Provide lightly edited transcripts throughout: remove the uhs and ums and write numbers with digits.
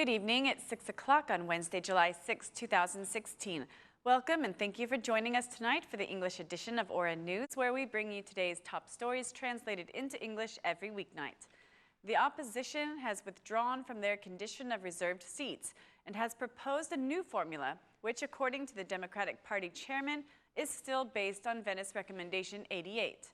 Good evening. It's 6 o'clock on Wednesday, July 6, 2016. Welcome and thank you for joining us tonight for the English edition of Aura News, where we bring you today's top stories translated into English every weeknight. The opposition has withdrawn from their condition of reserved seats and has proposed a new formula, which, according to the Democratic Party chairman, is still based on Venice Recommendation 88.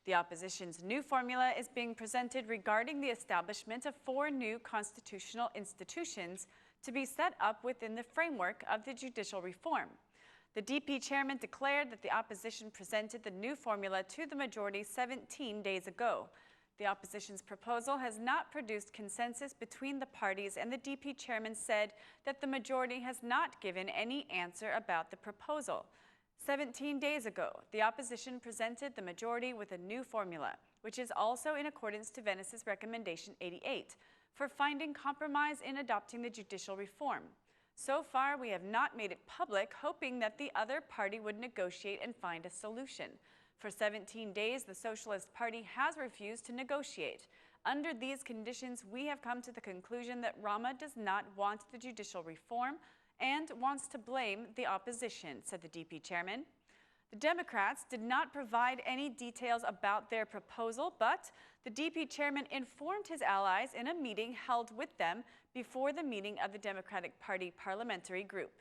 The opposition's new formula is being presented regarding the establishment of 4 new constitutional institutions to be set up within the framework of the judicial reform. The DP chairman declared that the opposition presented the new formula to the majority 17 days ago. The opposition's proposal has not produced consensus between the parties, and the DP chairman said that the majority has not given any answer about the proposal. 17 days ago, the opposition presented the majority with a new formula, which is also in accordance to Venice's Recommendation 88, for finding compromise in adopting the judicial reform. So far, we have not made it public, hoping that the other party would negotiate and find a solution. For 17 days, the Socialist Party has refused to negotiate. Under these conditions, we have come to the conclusion that Rama does not want the judicial reform and wants to blame the opposition, said the DP chairman. The Democrats did not provide any details about their proposal, but the DP chairman informed his allies in a meeting held with them before the meeting of the Democratic Party parliamentary group.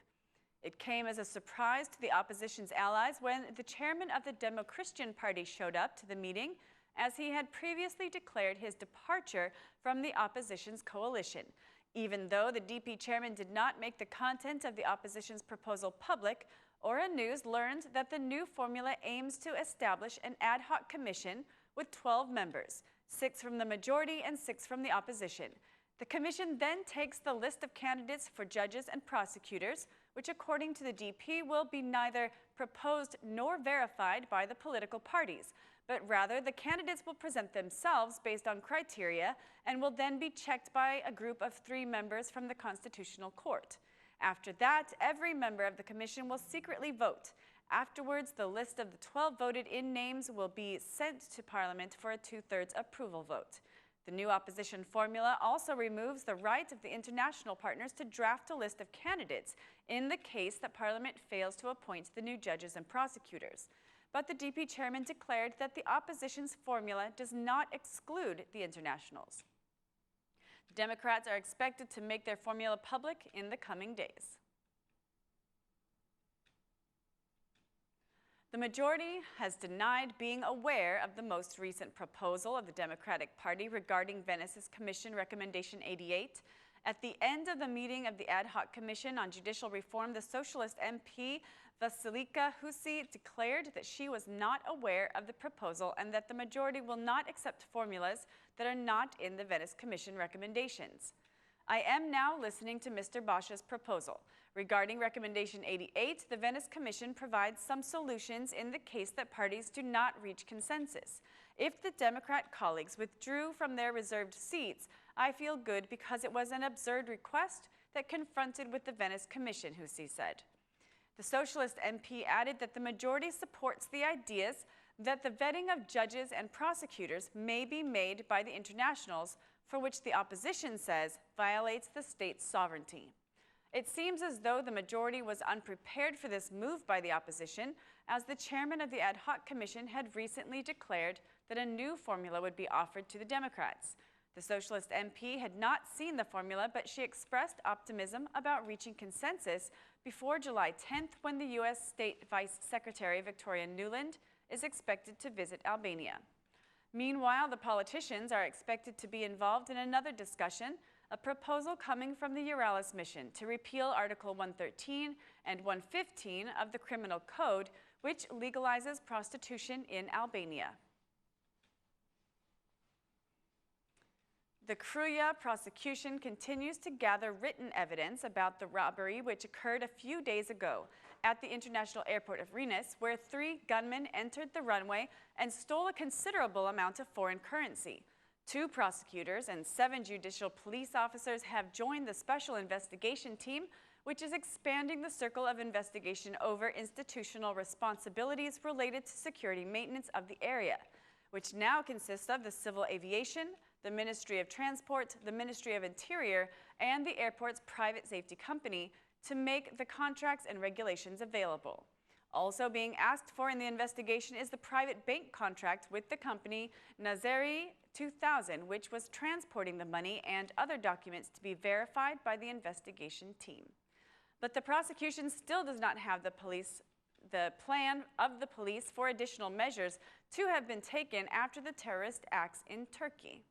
It came as a surprise to the opposition's allies when the chairman of the Demo-Christian Party showed up to the meeting, as he had previously declared his departure from the opposition's coalition. Even though the DP chairman did not make the content of the opposition's proposal public, Aura News learned that the new formula aims to establish an ad hoc commission with 12 members, 6 from the majority and 6 from the opposition. The commission then takes the list of candidates for judges and prosecutors, which, according to the DP, will be neither proposed nor verified by the political parties, but rather the candidates will present themselves based on criteria and will then be checked by a group of 3 members from the Constitutional Court. After that, every member of the commission will secretly vote. Afterwards, the list of the 12 voted-in names will be sent to Parliament for a 2/3 approval vote. The new opposition formula also removes the right of the international partners to draft a list of candidates in the case that Parliament fails to appoint the new judges and prosecutors. But the DP chairman declared that the opposition's formula does not exclude the internationals. The Democrats are expected to make their formula public in the coming days. The majority has denied being aware of the most recent proposal of the Democratic Party regarding Venice's Commission Recommendation 88. At the end of the meeting of the Ad Hoc Commission on Judicial Reform, the Socialist MP Vasilika Husi declared that she was not aware of the proposal and that the majority will not accept formulas that are not in the Venice Commission recommendations. I am now listening to Mr. Basha's proposal. Regarding Recommendation 88, the Venice Commission provides some solutions in the case that parties do not reach consensus. If the Democrat colleagues withdrew from their reserved seats, I feel good because it was an absurd request that confronted with the Venice Commission, Husi said. The Socialist MP added that the majority supports the ideas that the vetting of judges and prosecutors may be made by the internationals, for which the opposition says violates the state's sovereignty. It seems as though the majority was unprepared for this move by the opposition, as the chairman of the Ad Hoc Commission had recently declared that a new formula would be offered to the Democrats. The Socialist MP had not seen the formula, but she expressed optimism about reaching consensus before July 10th, when the U.S. State Vice Secretary Victoria Nuland is expected to visit Albania. Meanwhile, the politicians are expected to be involved in another discussion, a proposal coming from the Euralis mission to repeal Article 113 and 115 of the Criminal Code, which legalizes prostitution in Albania. The Kruja prosecution continues to gather written evidence about the robbery which occurred a few days ago at the international airport of Rennes, where 3 gunmen entered the runway and stole a considerable amount of foreign currency. 2 prosecutors and 7 judicial police officers have joined the special investigation team, which is expanding the circle of investigation over institutional responsibilities related to security maintenance of the area, which now consists of the Civil Aviation, the Ministry of Transport, the Ministry of Interior, and the airport's private safety company to make the contracts and regulations available. Also being asked for in the investigation is the private bank contract with the company Nazari 2000, which was transporting the money and other documents to be verified by the investigation team. But the prosecution still does not have the plan of the police for additional measures to have been taken after the terrorist acts in Turkey.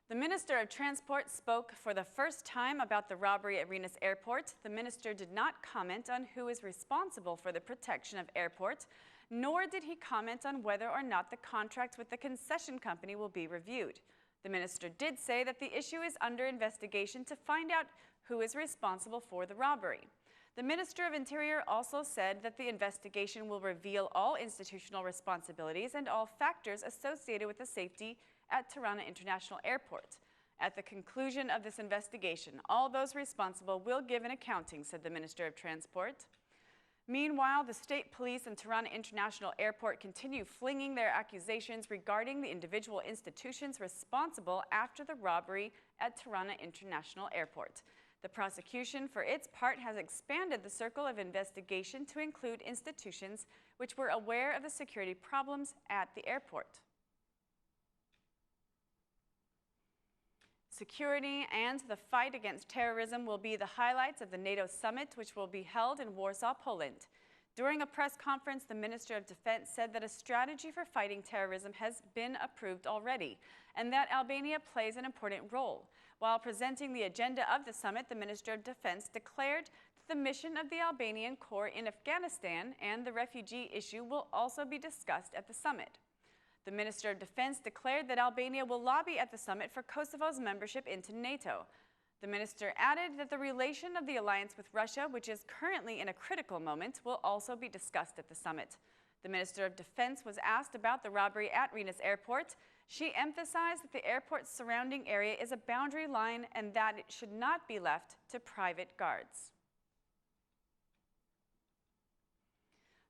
The Minister of Transport spoke for the first time about the robbery at Rennes Airport. The minister did not comment on who is responsible for the protection of airport, nor did he comment on whether or not the contract with the concession company will be reviewed. The minister did say that the issue is under investigation to find out who is responsible for the robbery. The Minister of Interior also said that the investigation will reveal all institutional responsibilities and all factors associated with the safety at Tirana International Airport. At the conclusion of this investigation, all those responsible will give an accounting, said the Minister of Transport. Meanwhile, the state police in Tirana International Airport continue flinging their accusations regarding the individual institutions responsible after the robbery at Tirana International Airport. The prosecution, for its part, has expanded the circle of investigation to include institutions which were aware of the security problems at the airport. Security and the fight against terrorism will be the highlights of the NATO summit, which will be held in Warsaw, Poland. During a press conference, the Minister of Defense said that a strategy for fighting terrorism has been approved already, and that Albania plays an important role. While presenting the agenda of the summit, the Minister of Defense declared that the mission of the Albanian Corps in Afghanistan and the refugee issue will also be discussed at the summit. The Minister of Defense declared that Albania will lobby at the summit for Kosovo's membership into NATO. The minister added that the relation of the alliance with Russia, which is currently in a critical moment, will also be discussed at the summit. The Minister of Defense was asked about the robbery at Rennes Airport. She emphasized that the airport's surrounding area is a boundary line and that it should not be left to private guards.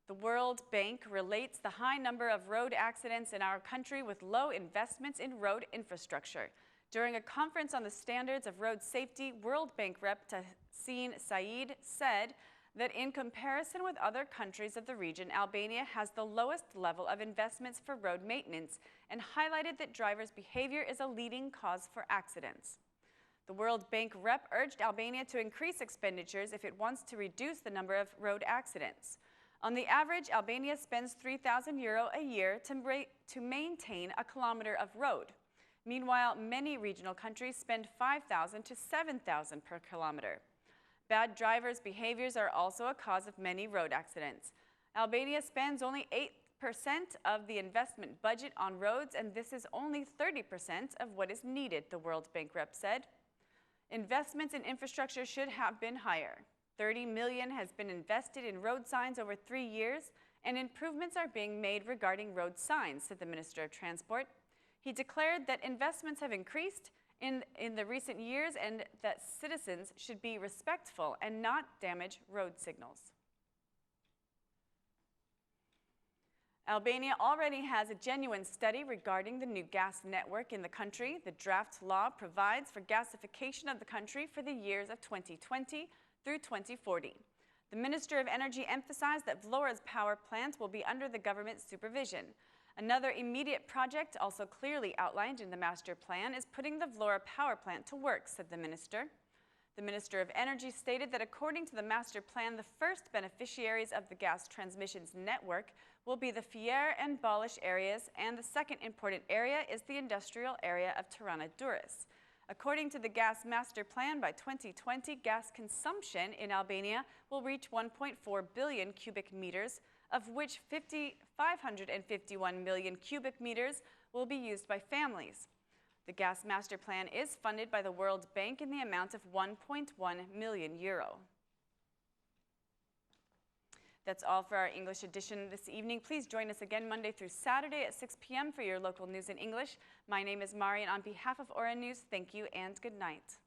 The World Bank relates the high number of road accidents in our country with low investments in road infrastructure. During a conference on the standards of road safety, World Bank Rep Tahseen Saeed said that in comparison with other countries of the region, Albania has the lowest level of investments for road maintenance and highlighted that drivers' behavior is a leading cause for accidents. The World Bank Rep urged Albania to increase expenditures if it wants to reduce the number of road accidents. On the average, Albania spends €3,000 a year to maintain a kilometer of road. Meanwhile, many regional countries spend $5,000 to $7,000 per kilometer. Bad drivers' behaviors are also a cause of many road accidents. Albania spends only 8% of the investment budget on roads, and this is only 30% of what is needed, the World Bank rep said. Investments in infrastructure should have been higher. $30 million has been invested in road signs over 3 years, and improvements are being made regarding road signs, said the Minister of Transport. He declared that investments have increased in the recent years and that citizens should be respectful and not damage road signals. Albania already has a genuine study regarding the new gas network in the country. The draft law provides for gasification of the country for the years of 2020 through 2040. The Minister of Energy emphasized that Vlora's power plant will be under the government's supervision. Another immediate project, also clearly outlined in the master plan, is putting the Vlora power plant to work, said the minister. The Minister of Energy stated that according to the master plan, the first beneficiaries of the gas transmissions network will be the Fier and Balish areas, and the second important area is the industrial area of Tirana Durrës. According to the gas master plan, by 2020, gas consumption in Albania will reach 1.4 billion cubic meters, of which 551 million cubic meters will be used by families. The gas master plan is funded by the World Bank in the amount of €1.1 million. That's all for our English edition this evening. Please join us again Monday through Saturday at 6 p.m. for your local news in English. My name is Marian. On behalf of Aura News, thank you and good night.